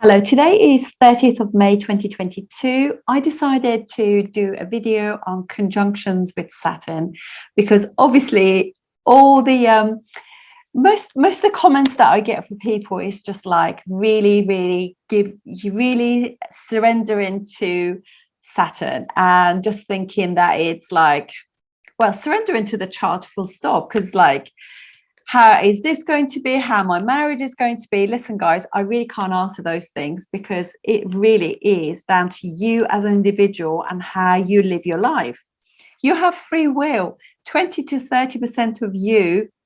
Hello, today is 30th of May 2022. I decided to do a video on conjunctions with Saturn because obviously all the most of the comments that I get from people is just like really surrender into Saturn and just thinking that it's like, well, surrender into the chart full stop, because like, how is this going to be, how my marriage is going to be. Listen guys, I really can't answer those things because it really is down to you as an individual and how you live your life. You have free will. 20 to 30% of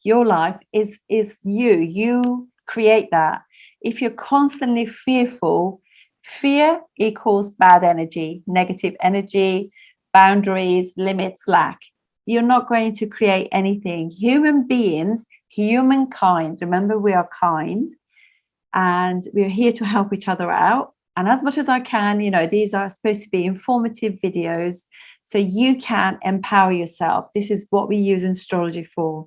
your life is you create that. If you're constantly fearful, fear equals bad energy, negative energy, boundaries, limits, lack. You're not going to create anything. Human beings, humankind, remember we are kind and we're here to help each other out. And as much as I can, these are supposed to be informative videos so you can empower yourself. This is what we use astrology for.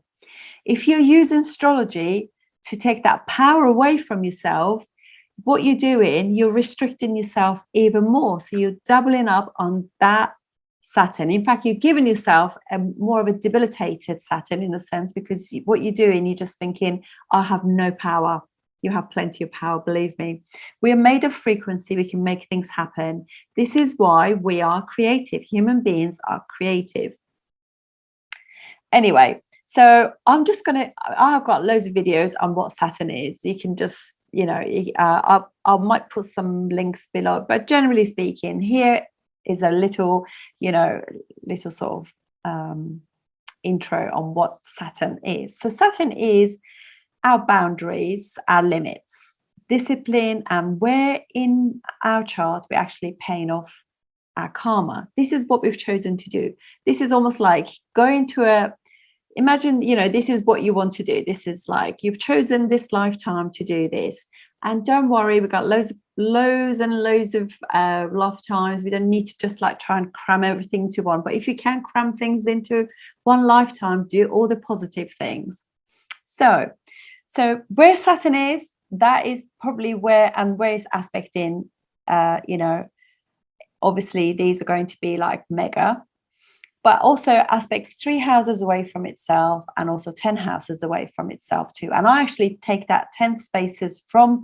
If you're using astrology to take that power away from yourself, what you're doing, you're restricting yourself even more. So you're doubling up on that Saturn. In fact, you're giving yourself more of a debilitated Saturn in a sense, because what you're doing, you're just thinking, I have no power. You have plenty of power, believe me. We are made of frequency. We can make things happen. This is why we are creative. Human beings are creative. Anyway, so I've got loads of videos on what Saturn is. You can just, I might put some links below, but generally speaking, here is a little sort of intro on what Saturn is. So Saturn is our boundaries, our limits, discipline, and where in our chart we're actually paying off our karma. This is what we've chosen to do. This is almost like going to imagine, this is what you want to do. This is like you've chosen this lifetime to do this. And don't worry, we've got loads and loads of lifetimes. We don't need to just like try and cram everything into one. But if you can cram things into one lifetime, do all the positive things. So where Saturn is, that is probably where it's aspecting, obviously these are going to be like mega, but also aspects 3 houses away from itself and also 10 houses away from itself too. And I actually take that 10 spaces from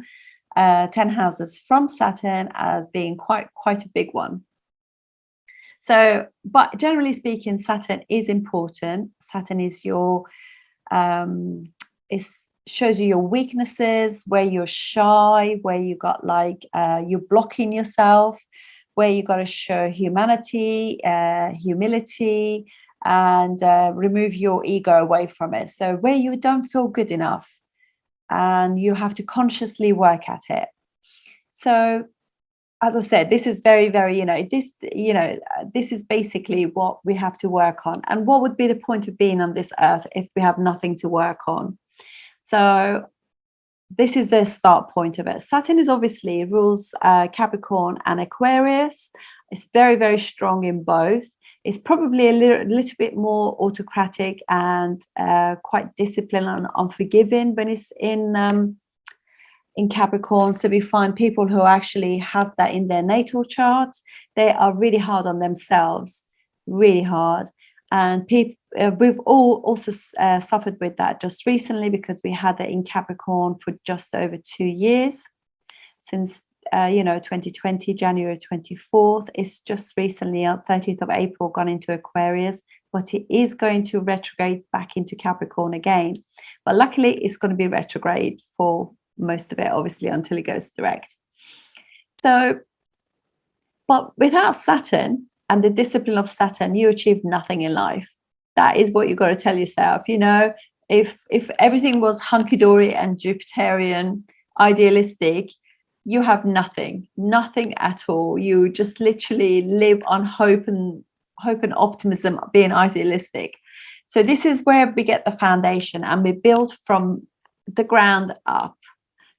10 houses from Saturn as being quite a big one. So, but generally speaking, Saturn is important. Saturn is shows you your weaknesses, where you're shy, where you got like you're blocking yourself, where you got to show humanity, humility, and remove your ego away from it. So where you don't feel good enough and you have to consciously work at it. So as I said, this is very, very, this is basically what we have to work on. And what would be the point of being on this earth if we have nothing to work on? So this is the start point of it. Saturn is obviously rules Capricorn and Aquarius. It's very, very strong in both. It's probably a little bit more autocratic and quite disciplined and unforgiving when it's in Capricorn. So we find people who actually have that in their natal chart, they are really hard on themselves, really hard. And we've all also suffered with that just recently, because we had that in Capricorn for just over 2 years, since 2020, January 24th. It's just recently on 30th of April gone into Aquarius, but it is going to retrograde back into Capricorn again. But luckily it's going to be retrograde for most of it, obviously, until it goes direct. So, but without Saturn and the discipline of Saturn, you achieve nothing in life. That is what you've got to tell yourself. If everything was hunky-dory and Jupiterian, idealistic, you have nothing at all. You just literally live on hope and optimism, being idealistic. So this is where we get the foundation, and we build from the ground up.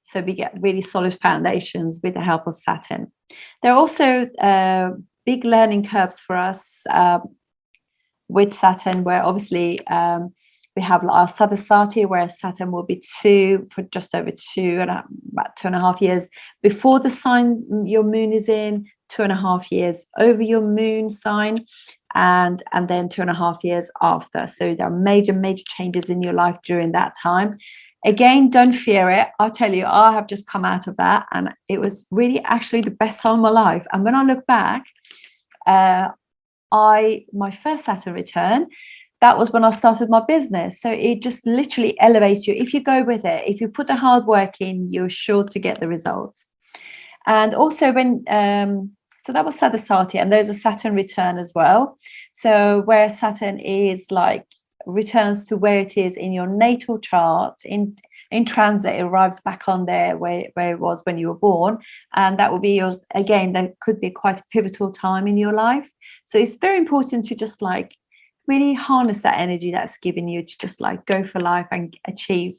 So we get really solid foundations with the help of Saturn. There are also big learning curves for us with Saturn, where obviously we have our Sadersati, where Saturn will be for just over about 2.5 years before the sign your moon is in, 2.5 years over your moon sign, and then 2.5 years after. So there are major changes in your life during that time. Again, don't fear it. I'll tell you, I have just come out of that, and it was really actually the best time of my life. And when I look back, my first Saturn return, that was when I started my business. So it just literally elevates you. If you go with it, if you put the hard work in, you're sure to get the results. And also when, so that was Sadersati, and there's a Saturn return as well. So where Saturn is like, returns to where it is in your natal chart, in transit, it arrives back on there where it was when you were born. And that will be yours again. That could be quite a pivotal time in your life. So it's very important to just like really harness that energy that's given you to just like go for life and achieve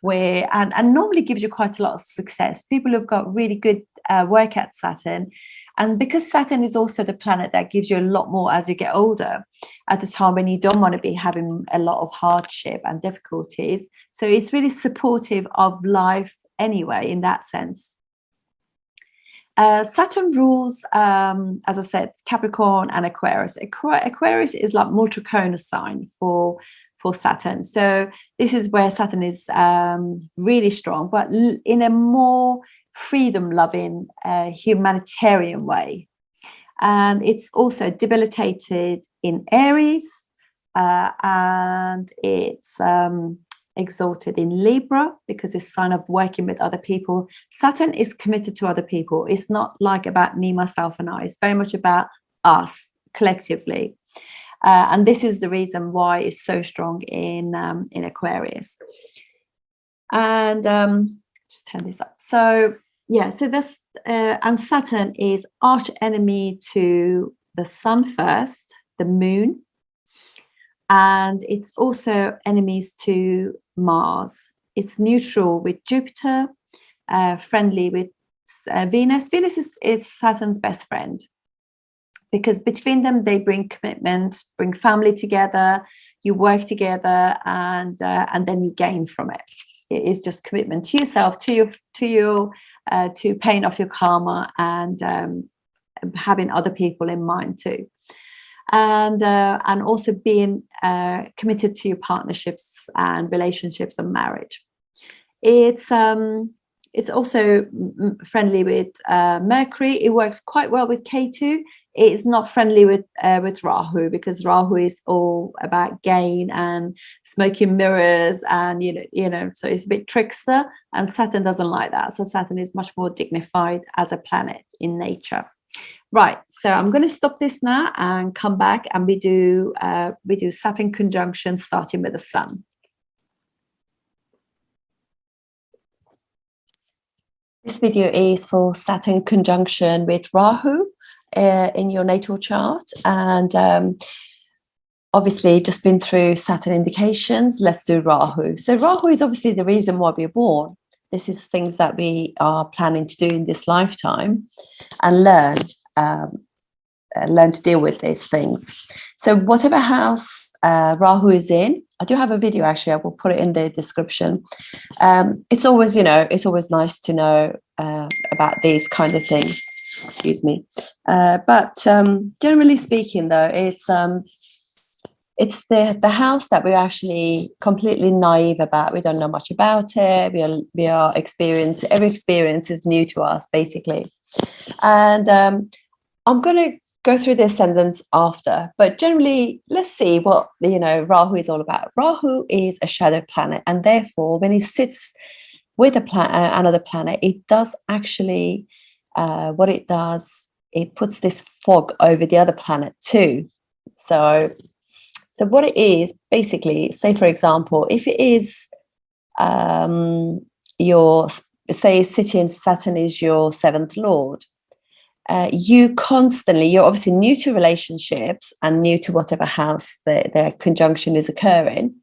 where and normally gives you quite a lot of success. People have got really good work at Saturn. And because Saturn is also the planet that gives you a lot more as you get older, at the time when you don't want to be having a lot of hardship and difficulties. So it's really supportive of life anyway, in that sense. Saturn rules, as I said, Capricorn and Aquarius. Aquarius is like multiconus sign for Saturn. So this is where Saturn is really strong, but in a more freedom-loving, humanitarian way. And it's also debilitated in Aries, and it's exalted in Libra because it's a sign of working with other people. Saturn is committed to other people. It's not like about me, myself, and I. It's very much about us collectively. And this is the reason why it's so strong in Aquarius. And just turn this up. So yeah, so this and Saturn is arch enemy to the Sun first, the Moon, and it's also enemies to Mars. It's neutral with Jupiter, friendly with Venus. Venus is Saturn's best friend because between them they bring commitment, bring family together. You work together, and then you gain from it. It is just commitment to yourself, to paying off your karma, and having other people in mind too, and also being committed to your partnerships and relationships and marriage. It's also friendly with Mercury. It works quite well with Ketu. It's not friendly with Rahu, because Rahu is all about gain and smoking mirrors, and you know, so it's a bit trickster, and Saturn doesn't like that. So Saturn is much more dignified as a planet in nature. Right, so I'm going to stop this now and come back, and we do Saturn conjunction starting with the Sun. This video is for Saturn conjunction with Rahu in your natal chart, and obviously just been through Saturn indications. Let's do Rahu. So Rahu is obviously the reason why we're born. This is things that we are planning to do in this lifetime and learn to deal with these things. So whatever house Rahu is in, I do have a video actually, I will put it in the description. It's always, it's always nice to know about these kind of things. Excuse me. But generally speaking, though, it's the house that we're actually completely naive about. We don't know much about it. We are every experience is new to us, basically. And I'm going to go through the ascendants after, but generally, let's see what Rahu is all about. Rahu is a shadow planet, and therefore, when he sits with another planet, it does actually what it does. It puts this fog over the other planet too. So what it is basically, say for example, if it is Saturn is your seventh lord. You're obviously new to relationships and new to whatever house their conjunction is occurring.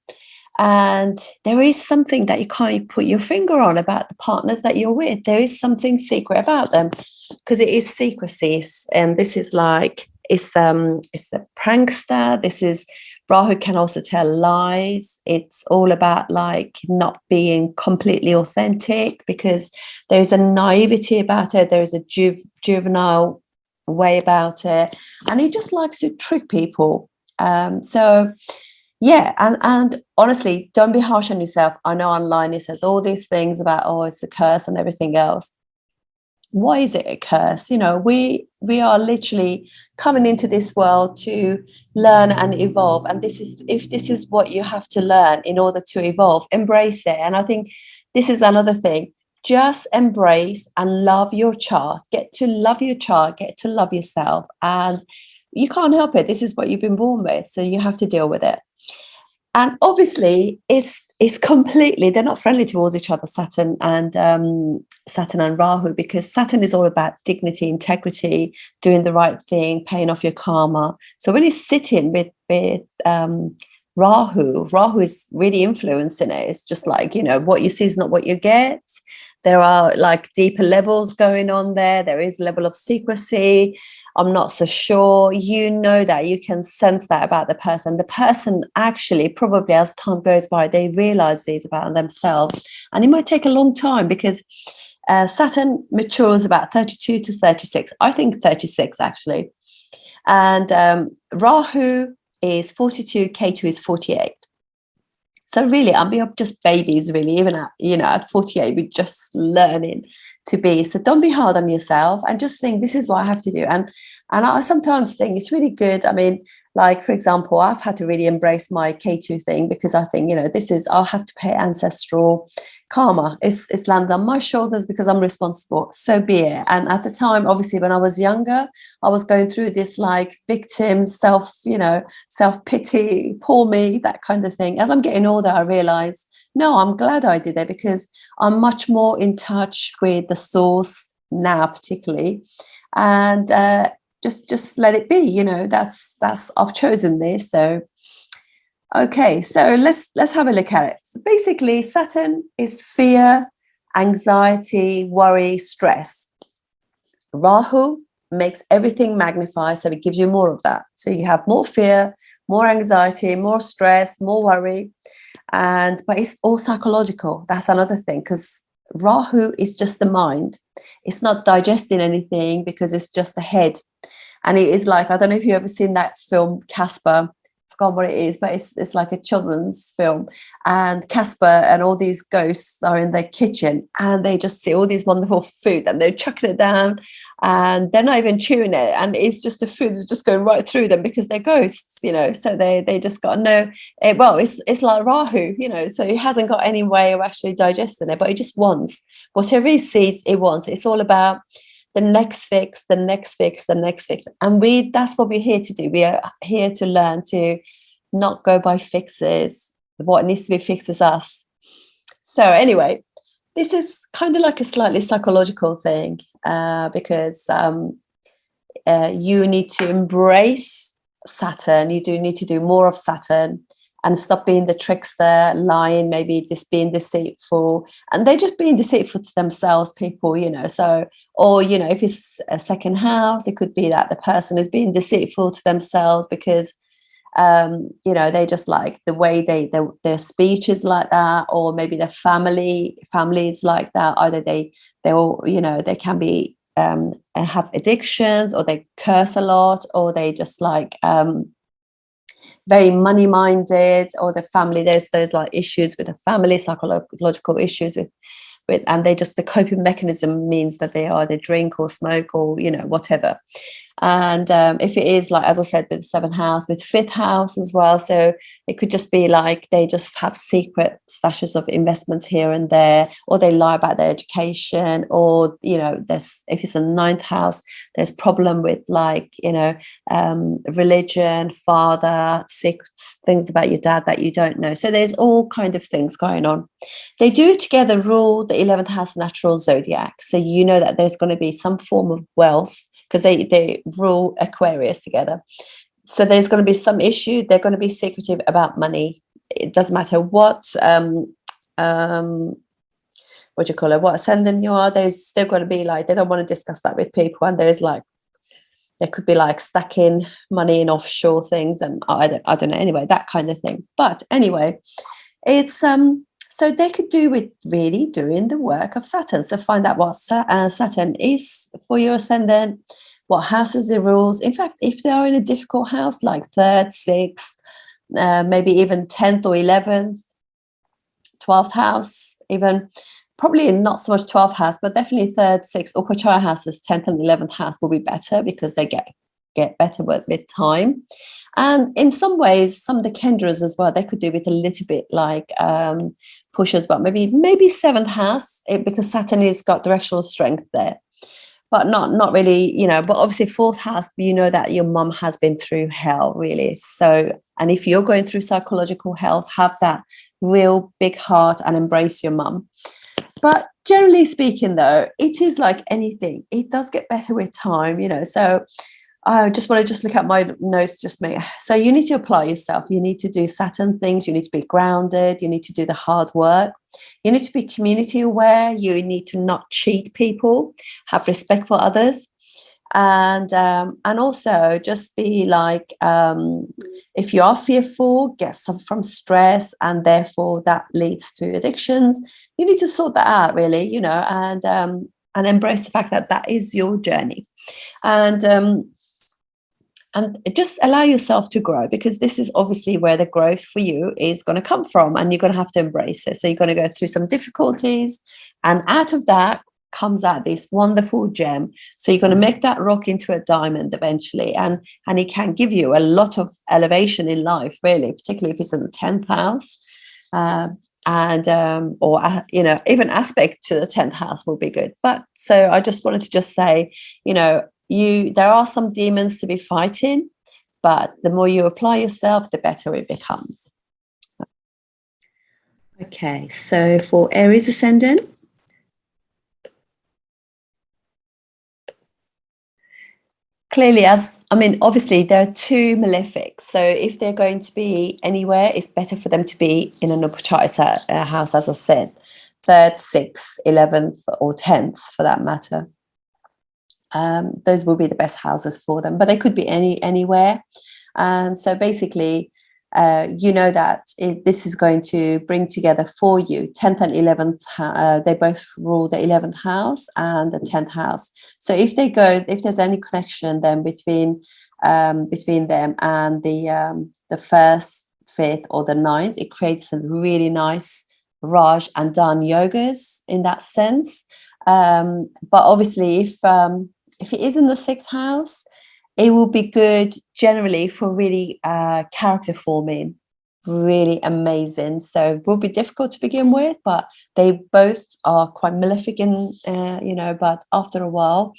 And there is something that you can't put your finger on about the partners that you're with. There is something secret about them, because it is secrecy. And this is like, it's the prankster. This is Rahu can also tell lies. It's all about like not being completely authentic, because there's a naivety about it. There's a juvenile way about it, and he just likes to trick people. So yeah, and honestly, don't be harsh on yourself. I know online it says all these things about, oh, it's a curse and everything else. Why is it a curse? You know, we are literally coming into this world to learn and evolve, and this is, if this is what you have to learn in order to evolve, embrace it. And I think this is another thing. Just embrace and love your chart. Get to love your chart, get to love yourself, and you can't help it. This is what you've been born with, so you have to deal with it. And obviously it's completely, they're not friendly towards each other, Saturn and Rahu, because Saturn is all about dignity, integrity, doing the right thing, paying off your karma. So when it's sitting with Rahu is really influencing it. It's just like, you know, what you see is not what you get. There are like deeper levels going on there. There is a level of secrecy. I'm not so sure. You know that, you can sense that about the person. The person actually, probably as time goes by, they realize these about themselves. And it might take a long time, because Saturn matures about 32 to 36. I think 36 actually. And Rahu is 42, Ketu is 48. So really, we are just babies, really. Even at, you know, at 48, we're just learning to be. So don't be hard on yourself, and just think, this is what I have to do. And I sometimes think it's really good. I mean, like, for example, I've had to really embrace my K2 thing, because I think, you know, this is, I'll have to pay ancestral karma. It's landed on my shoulders because I'm responsible. So be it. And at the time, obviously, when I was younger, I was going through this like victim self-pity, poor me, that kind of thing. As I'm getting older, I realize, no, I'm glad I did it, because I'm much more in touch with the source now, particularly. And just let it be, you know, that's I've chosen this. So okay, so let's have a look at it. So basically, Saturn is fear, anxiety, worry, stress. Rahu makes everything magnify, so it gives you more of that. So you have more fear, more anxiety, more stress, more worry. But it's all psychological. That's another thing, because Rahu is just the mind. It's not digesting anything, because it's just the head. And it is like, I don't know if you've ever seen that film Casper. I forgot what it is, but it's like a children's film. And Casper and all these ghosts are in their kitchen, and they just see all these wonderful food, and they're chucking it down, and they're not even chewing it. And it's just, the food is just going right through them, because they're ghosts, you know. So they just got no, well, it's like Rahu, you know. So he hasn't got any way of actually digesting it, but he just wants whatever he sees, he wants. It's all about the next fix, the next fix, the next fix. And that's what we're here to do. We are here to learn to not go by fixes. What needs to be fixed is us. So anyway, this is kind of like a slightly psychological thing, because you need to embrace Saturn. You do need to do more of Saturn, and stop being the trickster, lying, maybe being deceitful. And they're just being deceitful to themselves, people, you know. So, or, you know, if it's a second house, it could be that the person is being deceitful to themselves, because you know, they just like the way their speech is like that, or maybe their family is like that. Either they all, you know, they can be have addictions, or they curse a lot, or they just like very money minded, or the family, there's those like issues with the family, psychological issues with, and they just, the coping mechanism means that they either drink or smoke, or, you know, whatever. And if it is, like, as I said, with the seventh house, with fifth house as well. So it could just be like they just have secret stashes of investments here and there, or they lie about their education, or, you know, if it's a ninth house, there's problem with, like, you know, religion, father, secrets, things about your dad that you don't know. So there's all kind of things going on. They do together rule the 11th house natural zodiac. So you know that there's going to be some form of wealth, because they rule Aquarius together. So there's going to be some issue. They're going to be secretive about money. It doesn't matter what what do you call it, what ascendant you are. There's still going to be like, they don't want to discuss that with people. And there's like They could be like stacking money in offshore things, and I don't know. Anyway, that kind of thing. But anyway, it's so they could do with really doing the work of Saturn. So find out what Saturn is for your ascendant, what houses it rules. In fact, if they are in a difficult house like third, sixth, maybe even 10th or 11th, 12th house, even probably not so much 12th house, but definitely third, sixth, Upachara houses, 10th and 11th house will be better because they get better with time. And in some ways, some of the Kendras as well, they could do with a little bit like push as well. Maybe seventh house, because Saturn has got directional strength there. But not really, you know, but obviously fourth house, you know that your mum has been through hell, really. So, and if you're going through psychological health, have that real big heart and embrace your mum. But generally speaking, though, it is like anything. It does get better with time, you know. So I just want to look at my notes, so you need to apply yourself. You need to do Saturn things. You need to be grounded. You need to do the hard work. You need to be community aware. You need to not cheat people, have respect for others. And also just be like, if you are fearful, get some from stress, and therefore that leads to addictions. You need to sort that out, really, you know, and embrace the fact that that is your journey. And just allow yourself to grow, because this is obviously where the growth for you is going to come from, and you're going to have to embrace it. So you're going to go through some difficulties, and out of that comes out this wonderful gem. So you're going to make that rock into a diamond eventually, and it can give you a lot of elevation in life, really, particularly if it's in the 10th house. Or you know, even aspect to the 10th house will be good. But so I just wanted to just say, you know, there are some demons to be fighting, but the more you apply yourself, the better it becomes. Okay, so for Aries ascendant, clearly, obviously there are two malefics. So if they're going to be anywhere, it's better for them to be in an Upachara house, as I said, 3rd, 6th, 11th, or 10th for that matter. Those will be the best houses for them, but they could be anywhere. And so basically, you know that this is going to bring together for you 10th and 11th. They both rule the 11th house and the 10th house. So if there's any connection then between them and the 1st, 5th, or the 9th, it creates a really nice Raj and Dan yogas in that sense. But obviously, if it is in the 6th house, it will be good generally for really character forming, really amazing. So it will be difficult to begin with, but they both are quite malefic, you know, but after a while,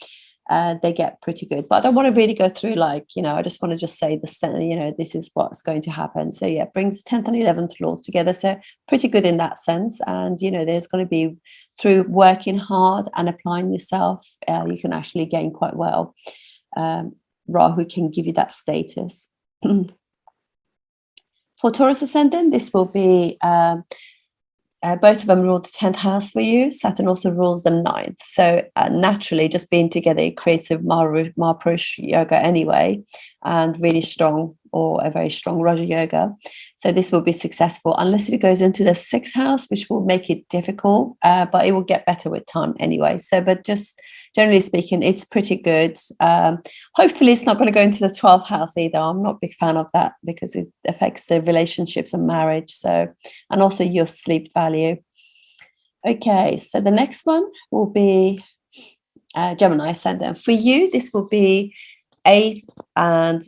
they get pretty good. But I don't want to really go through, like, you know, I just want to just say you know, this is what's going to happen. So yeah, it brings 10th and 11th lord together. So pretty good in that sense. And, you know, there's going to be, through working hard and applying yourself, you can actually gain quite well. Rahu can give you that status. For Taurus ascendant, this will be both of them rule the 10th house for you. Saturn also rules the 9th. So naturally, just being together, it creates a Mahapurush yoga anyway, and really strong, or a very strong Raja yoga. So this will be successful, unless it goes into the 6th house, which will make it difficult, but it will get better with time anyway. So, but just generally speaking, it's pretty good. Hopefully it's not going to go into the 12th house either. I'm not a big fan of that, because it affects the relationships and marriage. So, and also your sleep value. Okay, so the next one will be Gemini ascendant. For you, this will be 8th, and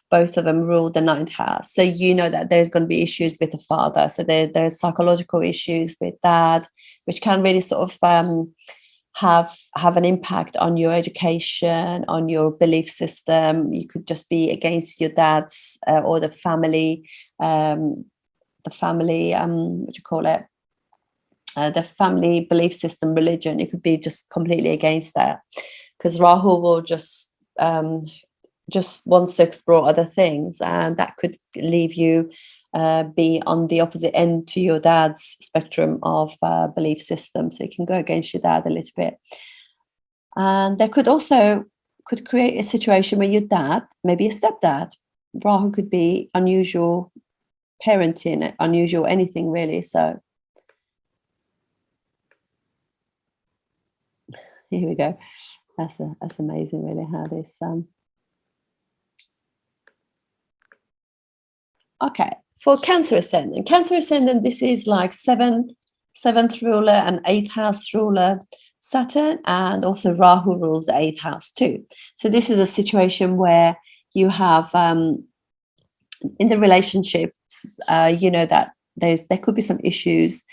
both of them rule the 9th house. So you know that there's going to be issues with the father. So there's psychological issues with dad, which can really sort of have an impact on your education, on your belief system. You could just be against your dad's or the family, what do you call it? The family belief system, religion. You could be just completely against that, because Rahu will just wants to explore other things, and that could leave you be on the opposite end to your dad's spectrum of belief system. So you can go against your dad a little bit. And there could also could create a situation where your dad, maybe a stepdad, Rahu could be unusual parenting, unusual anything really. So here we go. That's amazing, really, how this. Okay, for Cancer Ascendant. Cancer Ascendant, this is like seventh ruler and eighth house ruler Saturn, and also Rahu rules the eighth house too. So this is a situation where you have in the relationships, that there could be some issues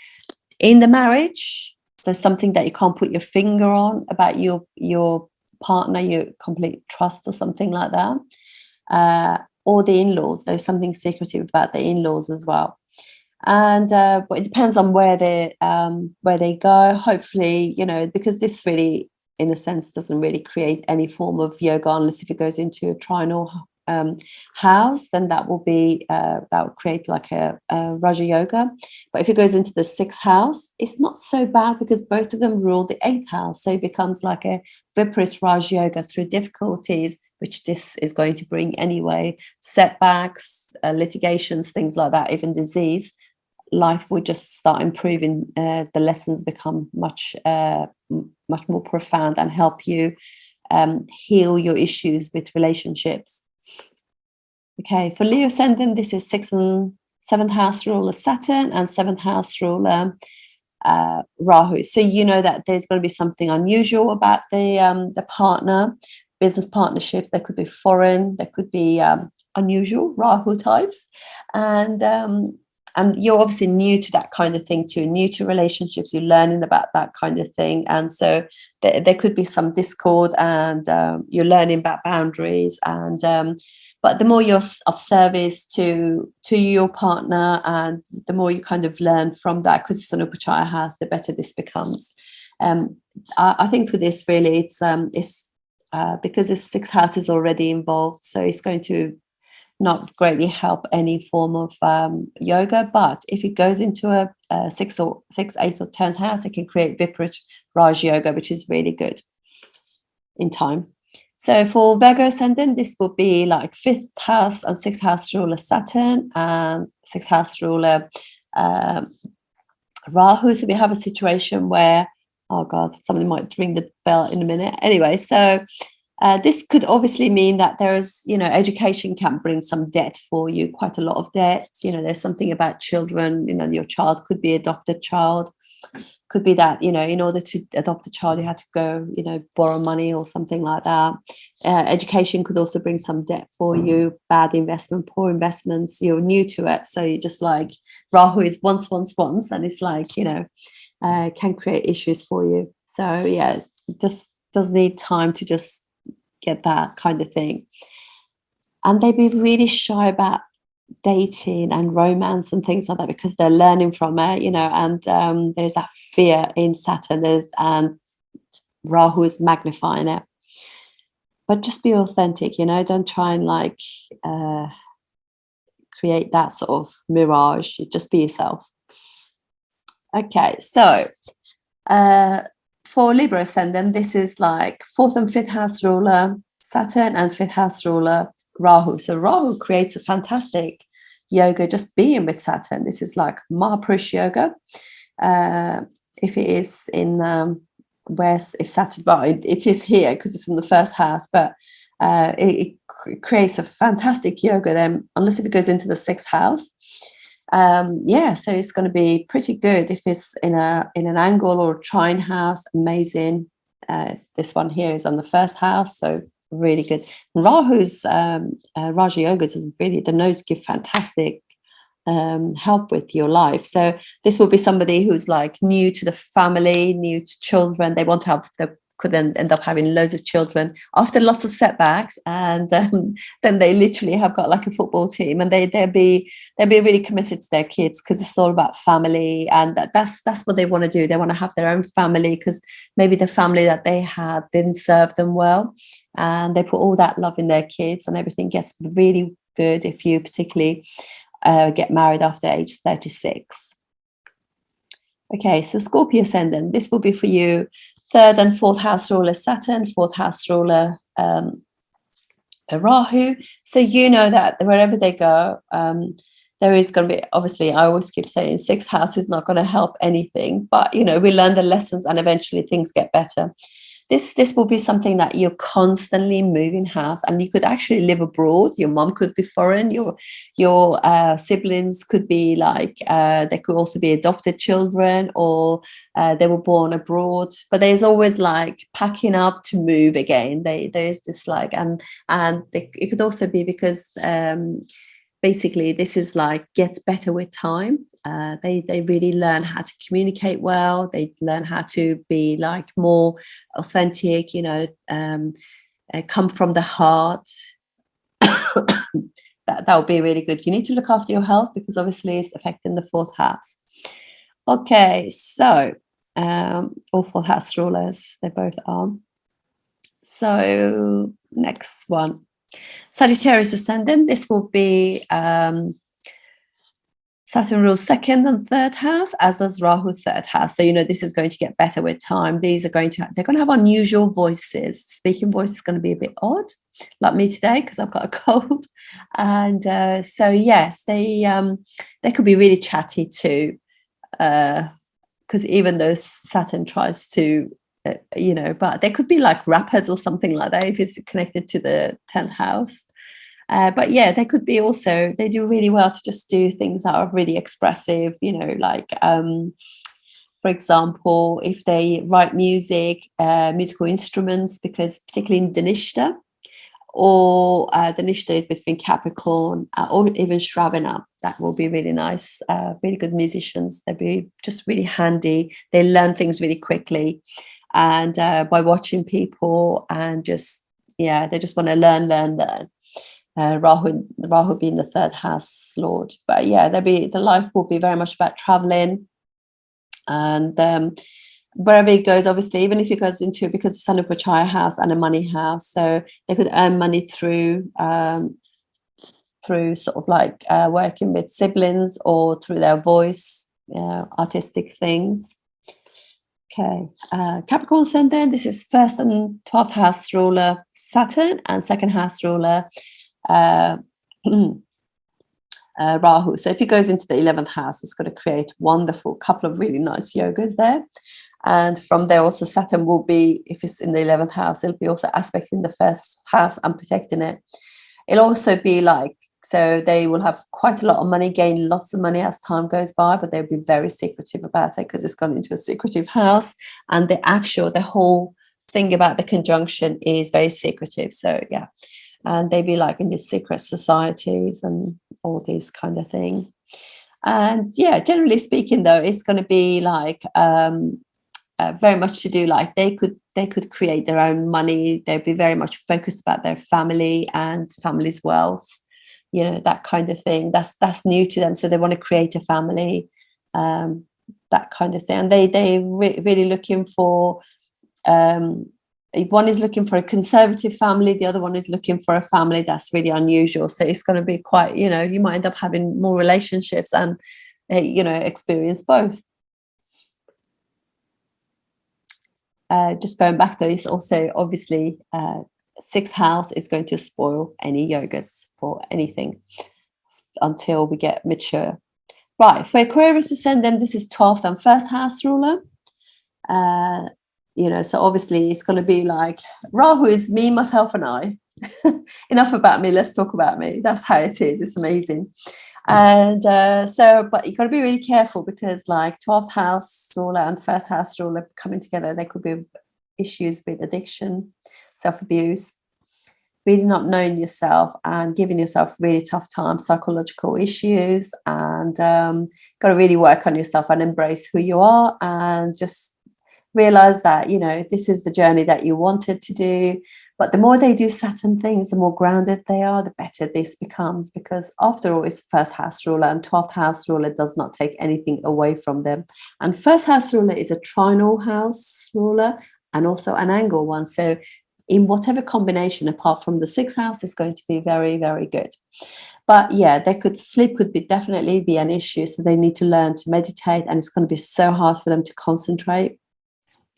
in the marriage. So something that you can't put your finger on about your partner, your complete trust or something like that. Or the in-laws. There's something secretive about the in-laws as well. And but it depends on where they go. Hopefully, because this really, in a sense, doesn't really create any form of yoga unless if it goes into a trinal house, then that will create like a Raja yoga. But if it goes into the sixth house, it's not so bad because both of them rule the eighth house, so it becomes like a Viparit Raj yoga through difficulties, which this is going to bring anyway, setbacks, litigations, things like that, even disease. Life will just start improving. The lessons become much more profound and help you heal your issues with relationships. Okay, for Leo Ascendant, this is sixth and seventh house ruler Saturn and seventh house ruler Rahu. So you know that there's going to be something unusual about the partner. Business partnerships, they could be foreign, they could be unusual Rahu types, and you're obviously new to that kind of thing too, new to relationships, you're learning about that kind of thing, and so there could be some discord, and you're learning about boundaries, and but the more you're of service to your partner, and the more you kind of learn from that, because it's an Upachaya house, the better this becomes. I think for this really, it's because the sixth house is already involved, so it's going to not greatly help any form of yoga. But if it goes into a sixth, eighth, or 10th house, it can create Viparit Raj yoga, which is really good in time. So for Virgo Ascendant, this will be like fifth house and sixth house ruler Saturn and sixth house ruler Rahu. So we have a situation where, oh God, somebody might ring the bell in a minute. Anyway, so this could obviously mean that there's, education can bring some debt for you, quite a lot of debt. There's something about children, your child could be adopted child. Could be that, in order to adopt a child, you had to go, borrow money or something like that. Education could also bring some debt for you, bad investment, poor investments. You're new to it. So you're just like, Rahu is once, and it's like, can create issues for you. So yeah, this does need time to just get that kind of thing. And they'd be really shy about dating and romance and things like that because they're learning from it, and there's that fear in Saturn, and Rahu is magnifying it. But just be authentic, don't try and create that sort of mirage. Just be yourself. Okay, so for Libra Ascendant, this is like fourth and fifth house ruler Saturn and fifth house ruler Rahu. So Rahu creates a fantastic yoga just being with Saturn. This is like Mahapurush yoga. If it is in if Saturn, well, it is here because it's in the first house, but it creates a fantastic yoga then, unless if it goes into the sixth house. So it's going to be pretty good if it's in an angle or a trine house. Amazing. This one here is on the first house, so really good. Rahu's Raja Yogas is really, the nodes give fantastic help with your life. So this will be somebody who's like new to the family, new to children. They want to have, they could then end up having loads of children after lots of setbacks, and then they literally have got like a football team, and they'll be really committed to their kids because it's all about family, and that's what they want to do. They want to have their own family because maybe the family that they had didn't serve them well, and they put all that love in their kids, and everything gets really good if you particularly get married after age 36. Okay, so Scorpio Ascendant, this will be for you. Third and fourth house ruler Saturn, fourth house ruler a Rahu. So you know that wherever they go, there is going to be, obviously, I always keep saying 6th house is not going to help anything, but you know, we learn the lessons and eventually things get better. This will be something that you're constantly moving house, and you could actually live abroad. Your mom could be foreign, your siblings could be like, they could also be adopted children, or they were born abroad. But there's always like packing up to move again. There is this like, and it could also be because basically this is like gets better with time. They really learn how to communicate well. They learn how to be like more authentic, you know, come from the heart. that would be really good. You need to look after your health because obviously it's affecting the 4th house. Okay, so all 4th house rulers, they both are. So next one, Sagittarius ascendant. This will be Saturn rules 2nd and 3rd house, as does Rahu 3rd house. So, you know, this is going to get better with time. They're going to have unusual voices. Speaking voice is going to be a bit odd, like me today, because I've got a cold. And so, yes, they could be really chatty too, because even though Saturn tries to, you know, but they could be like rappers or something like that if it's connected to the 10th house. But yeah, they could be also, they do really well to just do things that are really expressive, you know, like, for example, if they write music, musical instruments, because particularly in Dhanishta, or Dhanishta is between Capricorn or even Shravana, that will be really nice, really good musicians. They'll be just really handy. They learn things really quickly. And by watching people and just, yeah, they just want to learn. Rahu being the 3rd house lord, but yeah, the life will be very much about traveling, and wherever it goes, obviously, even if it goes into, because it's an Upachaya house and a money house, so they could earn money through sort of like working with siblings or through their voice, artistic things. Okay, Capricorn ascendant. This is 1st and 12th house ruler Saturn, and 2nd house ruler Rahu. So if it goes into the 11th house, it's going to create wonderful couple of really nice yogas there. And from there also Saturn will be, if it's in the 11th house, it'll be also aspecting the 1st house and protecting it. It'll also be like, so they will have quite a lot of money, gain lots of money as time goes by, but they'll be very secretive about it because it's gone into a secretive house, and the whole thing about the conjunction is very secretive. So yeah, and they'd be like in these secret societies and all these kind of thing. And yeah, generally speaking though, it's going to be like very much to do, like they could create their own money. They'd be very much focused about their family and family's wealth, you know, that kind of thing. That's new to them, so they want to create a family, that kind of thing. And they really looking for, one is looking for a conservative family, the other one is looking for a family that's really unusual. So it's going to be quite, you know, you might end up having more relationships and you know, experience both. Just going back to this, also obviously 6th house is going to spoil any yogas or anything until we get mature. Right, for Aquarius ascendant, this is 12th and 1st house ruler. You know, so obviously it's going to be like, Rahu is me, myself and I. Enough about me, let's talk about me. That's how it is. It's amazing. And so, but you've got to be really careful, because like 12th house ruler and 1st house ruler coming together, there could be issues with addiction, self-abuse, really not knowing yourself and giving yourself really tough time, psychological issues, and got to really work on yourself and embrace who you are, and just realize that, you know, this is the journey that you wanted to do. But the more they do Saturn things, the more grounded they are, the better this becomes, because after all, it's 1st house ruler, and 12th house ruler does not take anything away from them. And 1st house ruler is a trinal house ruler and also an angle one. So in whatever combination, apart from the 6th house, is going to be very, very good. But yeah, sleep could definitely be an issue. So they need to learn to meditate, and it's going to be so hard for them to concentrate,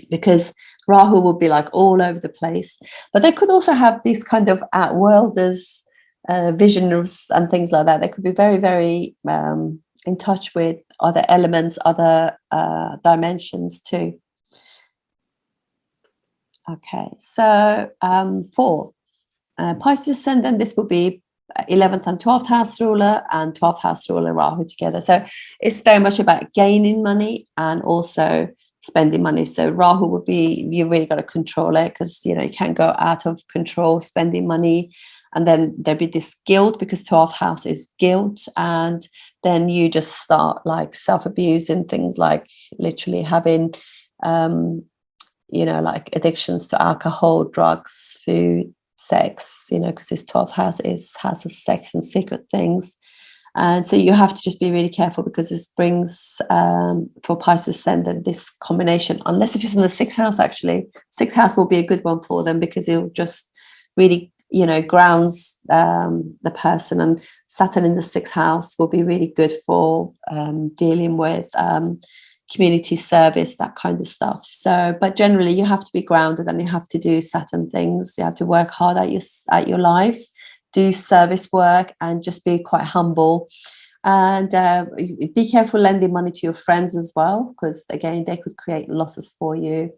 because Rahu will be like all over the place, but they could also have these kind of outworlders, visionaries and things like that. They could be very, very in touch with other elements, other dimensions too. Okay, so for Pisces ascendant, this will be 11th and 12th house ruler and 12th house ruler Rahu together. So it's very much about gaining money and also spending money. So Rahu would be, you really got to control it, because you can't go out of control spending money. And then there'd be this guilt, because 12th house is guilt, and then you just start like self-abusing things, like literally having like addictions to alcohol, drugs, food, sex, because this 12th house is house of sex and secret things. And so you have to just be really careful, because this brings for Pisces ascendant this combination, unless if it's in the 6th house. Actually 6th house will be a good one for them, because it will just really grounds the person, and Saturn in the 6th house will be really good for dealing with community service, that kind of stuff. So, but generally you have to be grounded, and you have to do Saturn things. You have to work hard at your life, do service work, and just be quite humble. And be careful lending money to your friends as well, because again, they could create losses for you.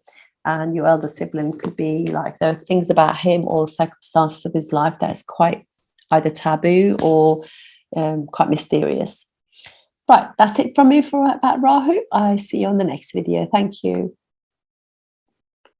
And your elder sibling could be like, there are things about him or circumstances of his life that is quite either taboo or quite mysterious. Right, that's it from me about Rahu. I see you on the next video. Thank you.